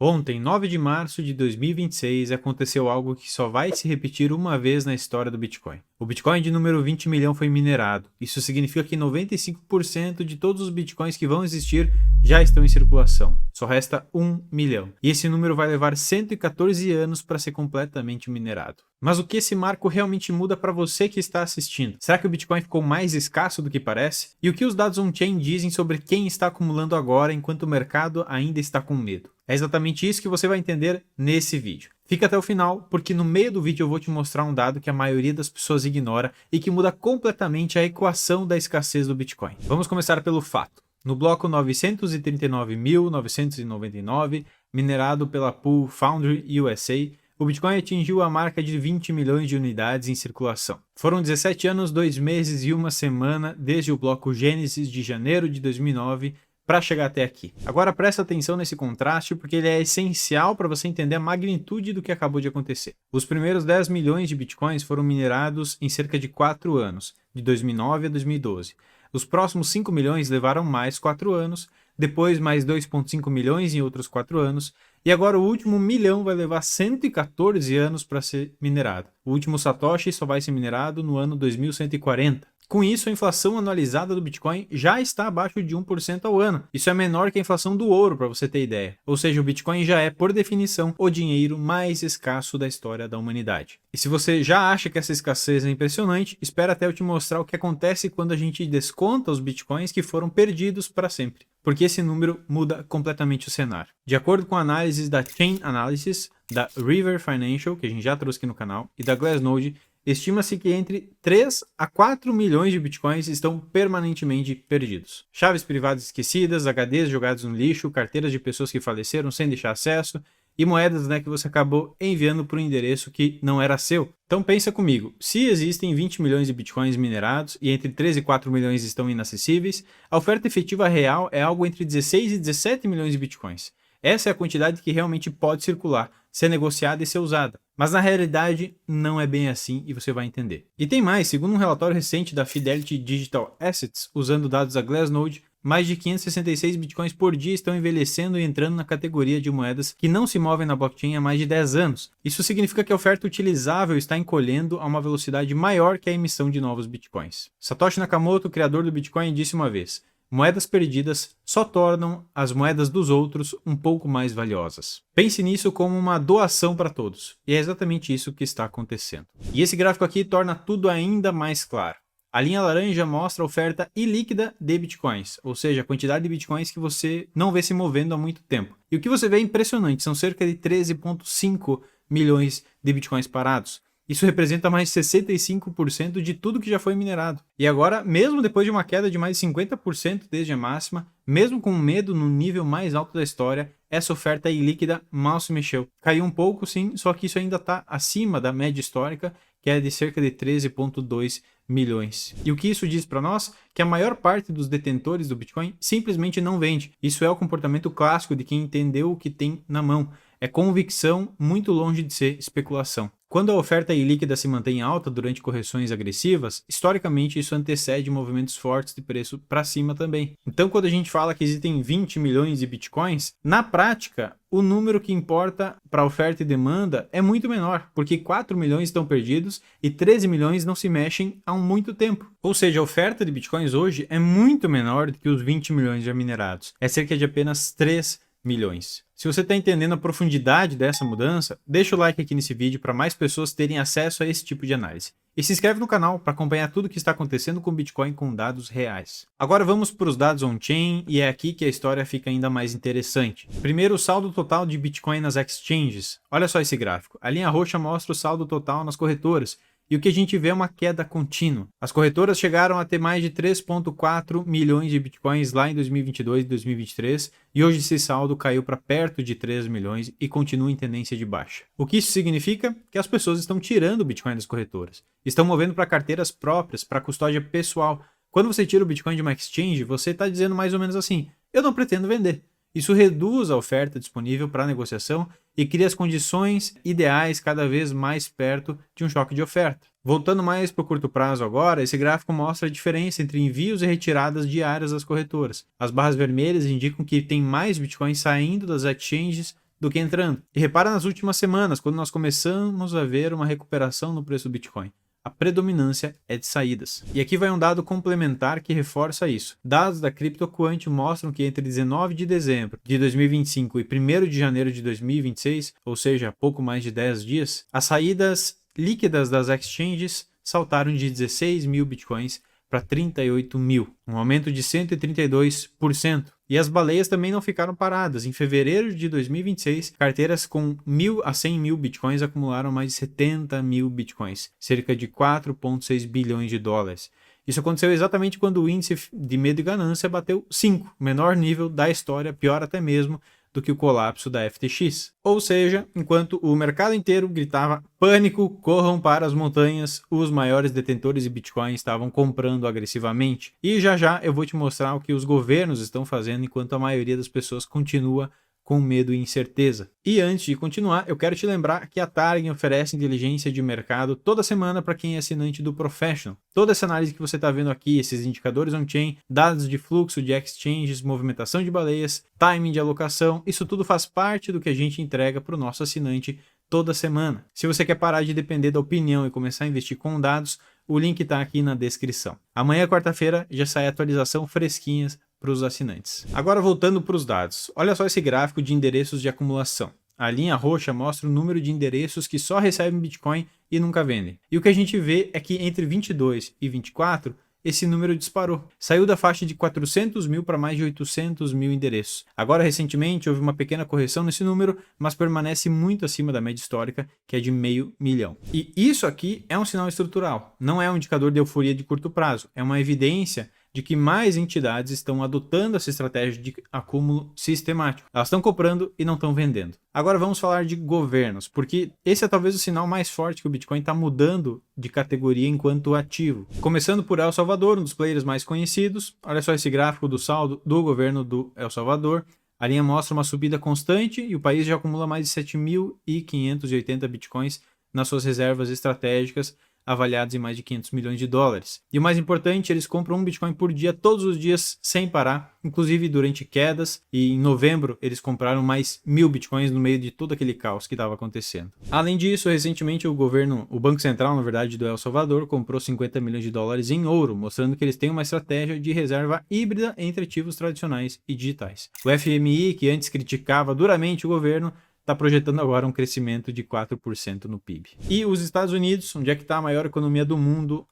Ontem, 9 de março de 2026, aconteceu algo que só vai se repetir uma vez na história do Bitcoin. O Bitcoin de número 20 milhão foi minerado. Isso significa que 95% de todos os Bitcoins que vão existir já estão em circulação. Só resta 1 milhão. E esse número vai levar 114 anos para ser completamente minerado. Mas o que esse marco realmente muda para você que está assistindo? Será que o Bitcoin ficou mais escasso do que parece? E o que os dados on-chain dizem sobre quem está acumulando agora enquanto o mercado ainda está com medo? É exatamente isso que você vai entender nesse vídeo. Fica até o final, porque no meio do vídeo eu vou te mostrar um dado que a maioria das pessoas ignora e que muda completamente a equação da escassez do Bitcoin. Vamos começar pelo fato. No bloco 939.999, minerado pela Pool Foundry USA, o Bitcoin atingiu a marca de 20 milhões de unidades em circulação. Foram 17 anos, 2 meses e 1 semana desde o bloco Gênesis de janeiro de 2009 para chegar até aqui. Agora presta atenção nesse contraste porque ele é essencial para você entender a magnitude do que acabou de acontecer. Os primeiros 10 milhões de Bitcoins foram minerados em cerca de 4 anos, de 2009 a 2012. Os próximos 5 milhões levaram mais 4 anos, depois mais 2,5 milhões em outros 4 anos, e agora o último milhão vai levar 114 anos para ser minerado. O último Satoshi só vai ser minerado no ano 2140. Com isso, a inflação anualizada do Bitcoin já está abaixo de 1% ao ano. Isso é menor que a inflação do ouro, para você ter ideia. Ou seja, o Bitcoin já é, por definição, o dinheiro mais escasso da história da humanidade. E se você já acha que essa escassez é impressionante, espera até eu te mostrar o que acontece quando a gente desconta os Bitcoins que foram perdidos para sempre. Porque esse número muda completamente o cenário. De acordo com análises da Chain Analysis, da River Financial, que a gente já trouxe aqui no canal, e da Glassnode, estima-se que entre 3 a 4 milhões de Bitcoins estão permanentemente perdidos. Chaves privadas esquecidas, HDs jogados no lixo, carteiras de pessoas que faleceram sem deixar acesso e moedas, que você acabou enviando para um endereço que não era seu. Então pensa comigo, se existem 20 milhões de Bitcoins minerados e entre 3 e 4 milhões estão inacessíveis, a oferta efetiva real é algo entre 16 e 17 milhões de Bitcoins. Essa é a quantidade que realmente pode circular, ser negociada e ser usada. Mas na realidade não é bem assim e você vai entender. E tem mais, segundo um relatório recente da Fidelity Digital Assets, usando dados da Glassnode, mais de 566 bitcoins por dia estão envelhecendo e entrando na categoria de moedas que não se movem na blockchain há mais de 10 anos. Isso significa que a oferta utilizável está encolhendo a uma velocidade maior que a emissão de novos bitcoins. Satoshi Nakamoto, criador do Bitcoin, disse uma vez: moedas perdidas só tornam as moedas dos outros um pouco mais valiosas. Pense nisso como uma doação para todos. E é exatamente isso que está acontecendo. E esse gráfico aqui torna tudo ainda mais claro. A linha laranja mostra a oferta ilíquida de bitcoins, ou seja, a quantidade de bitcoins que você não vê se movendo há muito tempo. E o que você vê é impressionante, são cerca de 13,5 milhões de bitcoins parados. Isso representa mais de 65% de tudo que já foi minerado. E agora, mesmo depois de uma queda de mais de 50% desde a máxima, mesmo com medo no nível mais alto da história, essa oferta ilíquida mal se mexeu. Caiu um pouco sim, só que isso ainda está acima da média histórica, que é de cerca de 13,2 milhões. E o que isso diz para nós? Que a maior parte dos detentores do Bitcoin simplesmente não vende. Isso é o comportamento clássico de quem entendeu o que tem na mão. É convicção muito longe de ser especulação. Quando a oferta ilíquida se mantém alta durante correções agressivas, historicamente isso antecede movimentos fortes de preço para cima também. Então, quando a gente fala que existem 20 milhões de bitcoins, na prática, o número que importa para oferta e demanda é muito menor, porque 4 milhões estão perdidos e 13 milhões não se mexem há muito tempo. Ou seja, a oferta de bitcoins hoje é muito menor do que os 20 milhões já minerados. É cerca de apenas 3 milhões. Se você está entendendo a profundidade dessa mudança, deixa o like aqui nesse vídeo para mais pessoas terem acesso a esse tipo de análise. E se inscreve no canal para acompanhar tudo o que está acontecendo com o Bitcoin com dados reais. Agora vamos para os dados on-chain e é aqui que a história fica ainda mais interessante. Primeiro, o saldo total de Bitcoin nas exchanges. Olha só esse gráfico. A linha roxa mostra o saldo total nas corretoras. E o que a gente vê é uma queda contínua. As corretoras chegaram a ter mais de 3,4 milhões de bitcoins lá em 2022 e 2023, e hoje esse saldo caiu para perto de 3 milhões e continua em tendência de baixa. O que isso significa? Que as pessoas estão tirando o Bitcoin das corretoras, estão movendo para carteiras próprias, para custódia pessoal. Quando você tira o Bitcoin de uma exchange, você está dizendo mais ou menos assim: eu não pretendo vender. Isso reduz a oferta disponível para negociação e cria as condições ideais cada vez mais perto de um choque de oferta. Voltando mais para o curto prazo agora, esse gráfico mostra a diferença entre envios e retiradas diárias das corretoras. As barras vermelhas indicam que tem mais bitcoins saindo das exchanges do que entrando. E repara nas últimas semanas, quando nós começamos a ver uma recuperação no preço do Bitcoin. A predominância é de saídas. E aqui vai um dado complementar que reforça isso. Dados da CryptoQuant mostram que entre 19 de dezembro de 2025 e 1º de janeiro de 2026, ou seja, pouco mais de 10 dias, as saídas líquidas das exchanges saltaram de 16 mil bitcoins para 38 mil, um aumento de 132%. E as baleias também não ficaram paradas. Em fevereiro de 2026, carteiras com 1.000 a 100 mil bitcoins acumularam mais de 70 mil bitcoins, cerca de 4,6 bilhões de dólares. Isso aconteceu exatamente quando o índice de medo e ganância bateu 5, o menor nível da história, pior até mesmo do que o colapso da FTX. Ou seja, enquanto o mercado inteiro gritava pânico, corram para as montanhas, os maiores detentores de Bitcoin estavam comprando agressivamente. E já eu vou te mostrar o que os governos estão fazendo enquanto a maioria das pessoas continua com medo e incerteza. E antes de continuar, eu quero te lembrar que a Target oferece inteligência de mercado toda semana para quem é assinante do Professional. Toda essa análise que você está vendo aqui, esses indicadores on-chain, dados de fluxo de exchanges, movimentação de baleias, timing de alocação, isso tudo faz parte do que a gente entrega para o nosso assinante toda semana. Se você quer parar de depender da opinião e começar a investir com dados, o link está aqui na descrição. Amanhã, quarta-feira, já sai a atualização fresquinhas para os assinantes. Agora voltando para os dados, olha só esse gráfico de endereços de acumulação. A linha roxa mostra o número de endereços que só recebem Bitcoin e nunca vendem. E o que a gente vê é que entre 22 e 24, esse número disparou. Saiu da faixa de 400 mil para mais de 800 mil endereços. Agora, recentemente, houve uma pequena correção nesse número, mas permanece muito acima da média histórica, que é de 500 mil. E isso aqui é um sinal estrutural, não é um indicador de euforia de curto prazo, é uma evidência de que mais entidades estão adotando essa estratégia de acúmulo sistemático. Elas estão comprando e não estão vendendo. Agora vamos falar de governos, porque esse é talvez o sinal mais forte que o Bitcoin está mudando de categoria enquanto ativo. Começando por El Salvador, um dos players mais conhecidos. Olha só esse gráfico do saldo do governo do El Salvador. A linha mostra uma subida constante e o país já acumula mais de 7.580 Bitcoins nas suas reservas estratégicas, avaliados em mais de 500 milhões de dólares. E o mais importante, eles compram um Bitcoin por dia, todos os dias, sem parar, inclusive durante quedas, e em novembro eles compraram mais 1.000 Bitcoins no meio de todo aquele caos que estava acontecendo. Além disso, recentemente o Banco Central, na verdade, do El Salvador, comprou 50 milhões de dólares em ouro, mostrando que eles têm uma estratégia de reserva híbrida entre ativos tradicionais e digitais. O FMI, que antes criticava duramente o governo, está projetando agora um crescimento de 4% no PIB. E os Estados Unidos, onde é que está a maior economia do mundo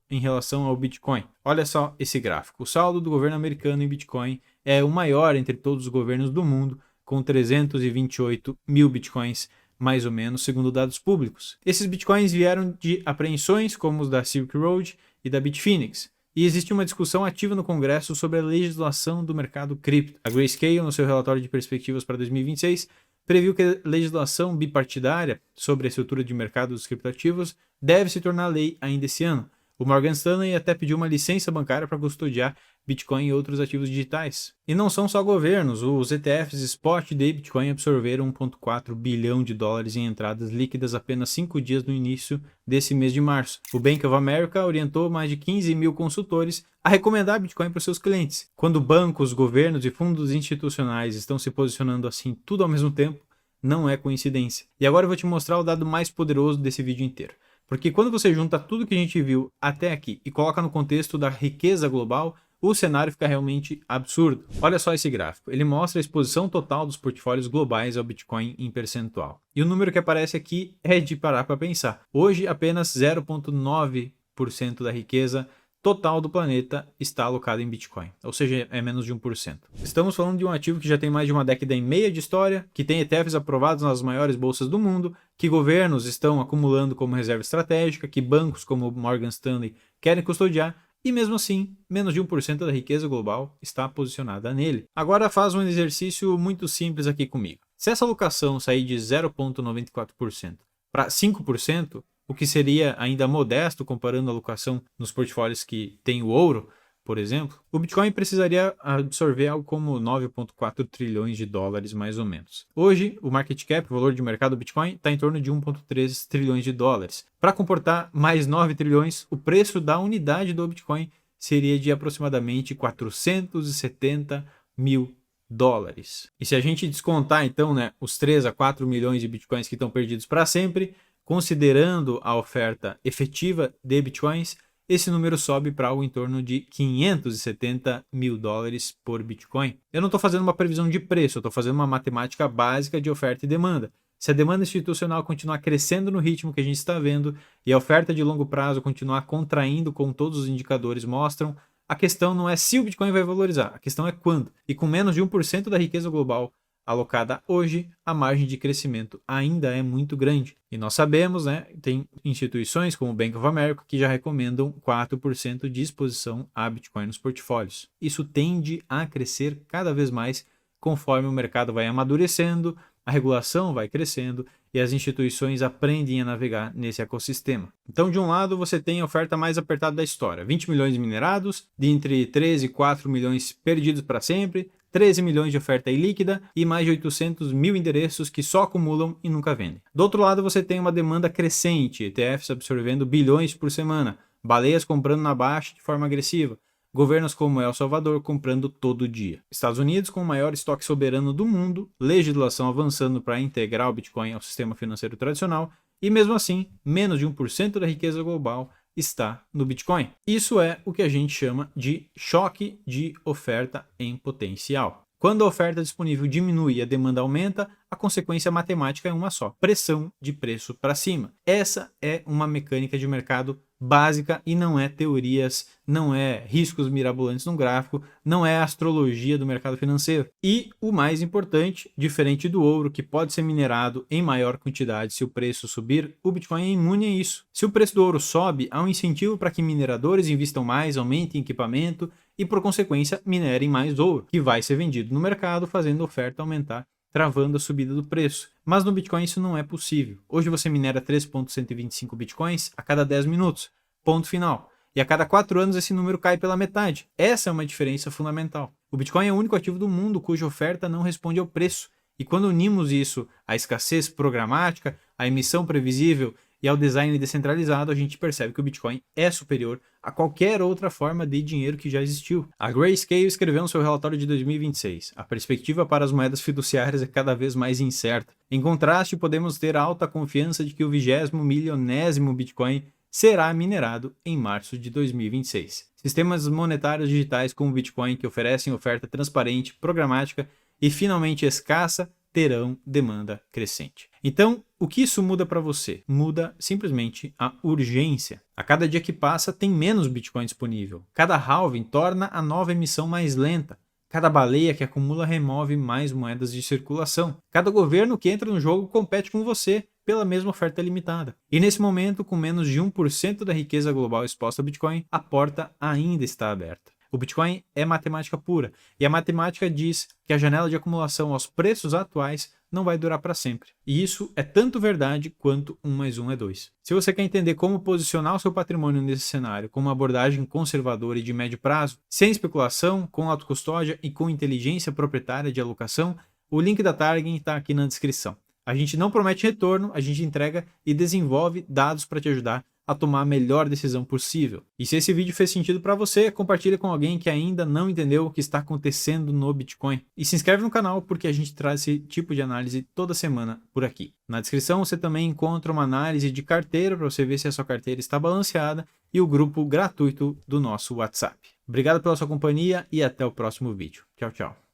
em relação ao Bitcoin? Olha só esse gráfico. O saldo do governo americano em Bitcoin é o maior entre todos os governos do mundo, com 328 mil Bitcoins, mais ou menos, segundo dados públicos. Esses Bitcoins vieram de apreensões como os da Silk Road e da Bitfinex. E existe uma discussão ativa no Congresso sobre a legislação do mercado cripto. A Grayscale, no seu relatório de perspectivas para 2026, previu que a legislação bipartidária sobre a estrutura de mercado dos criptoativos deve se tornar lei ainda esse ano. O Morgan Stanley até pediu uma licença bancária para custodiar Bitcoin e outros ativos digitais. E não são só governos, os ETFs Spot de Bitcoin absorveram 1,4 bilhão de dólares em entradas líquidas apenas 5 dias no início desse mês de março. O Bank of America orientou mais de 15 mil consultores a recomendar Bitcoin para os seus clientes. Quando bancos, governos e fundos institucionais estão se posicionando assim tudo ao mesmo tempo, não é coincidência. E agora eu vou te mostrar o dado mais poderoso desse vídeo inteiro. Porque quando você junta tudo que a gente viu até aqui e coloca no contexto da riqueza global, o cenário fica realmente absurdo. Olha só esse gráfico, ele mostra a exposição total dos portfólios globais ao Bitcoin em percentual. E o número que aparece aqui é de parar para pensar. Hoje, apenas 0,9% da riqueza total do planeta está alocada em Bitcoin, ou seja, é menos de 1%. Estamos falando de um ativo que já tem mais de uma década e meia de história, que tem ETFs aprovados nas maiores bolsas do mundo, que governos estão acumulando como reserva estratégica, que bancos como Morgan Stanley querem custodiar, e mesmo assim, menos de 1% da riqueza global está posicionada nele. Agora faz um exercício muito simples aqui comigo. Se essa alocação sair de 0,94% para 5%, o que seria ainda modesto comparando a alocação nos portfólios que tem o ouro, por exemplo, o Bitcoin precisaria absorver algo como 9,4 trilhões de dólares mais ou menos. Hoje, o market cap, o valor de mercado do Bitcoin, está em torno de 1,3 trilhões de dólares. Para comportar mais 9 trilhões, o preço da unidade do Bitcoin seria de aproximadamente 470 mil dólares. E se a gente descontar então, né, os 3 a 4 milhões de bitcoins que estão perdidos para sempre, considerando a oferta efetiva de bitcoins, esse número sobe para algo em torno de 570 mil dólares por bitcoin. Eu não estou fazendo uma previsão de preço, eu estou fazendo uma matemática básica de oferta e demanda. Se a demanda institucional continuar crescendo no ritmo que a gente está vendo e a oferta de longo prazo continuar contraindo, como todos os indicadores mostram, a questão não é se o Bitcoin vai valorizar, a questão é quando. E com menos de 1% da riqueza global alocada hoje, a margem de crescimento ainda é muito grande. E nós sabemos, né, tem instituições como o Bank of America que já recomendam 4% de exposição a Bitcoin nos portfólios. Isso tende a crescer cada vez mais conforme o mercado vai amadurecendo, a regulação vai crescendo e as instituições aprendem a navegar nesse ecossistema. Então, de um lado, você tem a oferta mais apertada da história, 20 milhões minerados, de entre 13 e 4 milhões perdidos para sempre, 13 milhões de oferta ilíquida e mais de 800 mil endereços que só acumulam e nunca vendem. Do outro lado, você tem uma demanda crescente, ETFs absorvendo bilhões por semana, baleias comprando na baixa de forma agressiva, governos como El Salvador comprando todo dia. Estados Unidos com o maior estoque soberano do mundo, legislação avançando para integrar o Bitcoin ao sistema financeiro tradicional e mesmo assim, menos de 1% da riqueza global está no Bitcoin. Isso é o que a gente chama de choque de oferta em potencial. Quando a oferta disponível diminui e a demanda aumenta, a consequência matemática é uma só: pressão de preço para cima. Essa é uma mecânica de mercado básica e não é teorias, não é riscos mirabolantes no gráfico, não é astrologia do mercado financeiro. E o mais importante, diferente do ouro, que pode ser minerado em maior quantidade se o preço subir, o Bitcoin é imune a isso. Se o preço do ouro sobe, há um incentivo para que mineradores investam mais, aumentem equipamento e, por consequência, minerem mais ouro, que vai ser vendido no mercado, fazendo a oferta aumentar, travando a subida do preço. Mas no Bitcoin isso não é possível. Hoje você minera 3,125 Bitcoins a cada 10 minutos. Ponto final. E a cada 4 anos esse número cai pela metade. Essa é uma diferença fundamental. O Bitcoin é o único ativo do mundo cuja oferta não responde ao preço. E quando unimos isso à escassez programática, à emissão previsível e ao design descentralizado, a gente percebe que o Bitcoin é superior a qualquer outra forma de dinheiro que já existiu. A Grayscale escreveu no seu relatório de 2026: a perspectiva para as moedas fiduciárias é cada vez mais incerta. Em contraste, podemos ter alta confiança de que o 20º milionésimo Bitcoin será minerado em março de 2026. Sistemas monetários digitais como o Bitcoin, que oferecem oferta transparente, programática e finalmente escassa, terão demanda crescente. Então, o que isso muda para você? Muda simplesmente a urgência. A cada dia que passa, tem menos Bitcoin disponível. Cada halving torna a nova emissão mais lenta. Cada baleia que acumula remove mais moedas de circulação. Cada governo que entra no jogo compete com você pela mesma oferta limitada. E nesse momento, com menos de 1% da riqueza global exposta ao Bitcoin, a porta ainda está aberta. O Bitcoin é matemática pura, e a matemática diz que a janela de acumulação aos preços atuais não vai durar para sempre. E isso é tanto verdade quanto 1 mais 1 é 2. Se você quer entender como posicionar o seu patrimônio nesse cenário com uma abordagem conservadora e de médio prazo, sem especulação, com autocustódia e com inteligência proprietária de alocação, o link da Target está aqui na descrição. A gente não promete retorno, a gente entrega e desenvolve dados para te ajudar a tomar a melhor decisão possível. E se esse vídeo fez sentido para você, compartilhe com alguém que ainda não entendeu o que está acontecendo no Bitcoin. E se inscreve no canal porque a gente traz esse tipo de análise toda semana por aqui. Na descrição você também encontra uma análise de carteira para você ver se a sua carteira está balanceada e o grupo gratuito do nosso WhatsApp. Obrigado pela sua companhia e até o próximo vídeo. Tchau, tchau.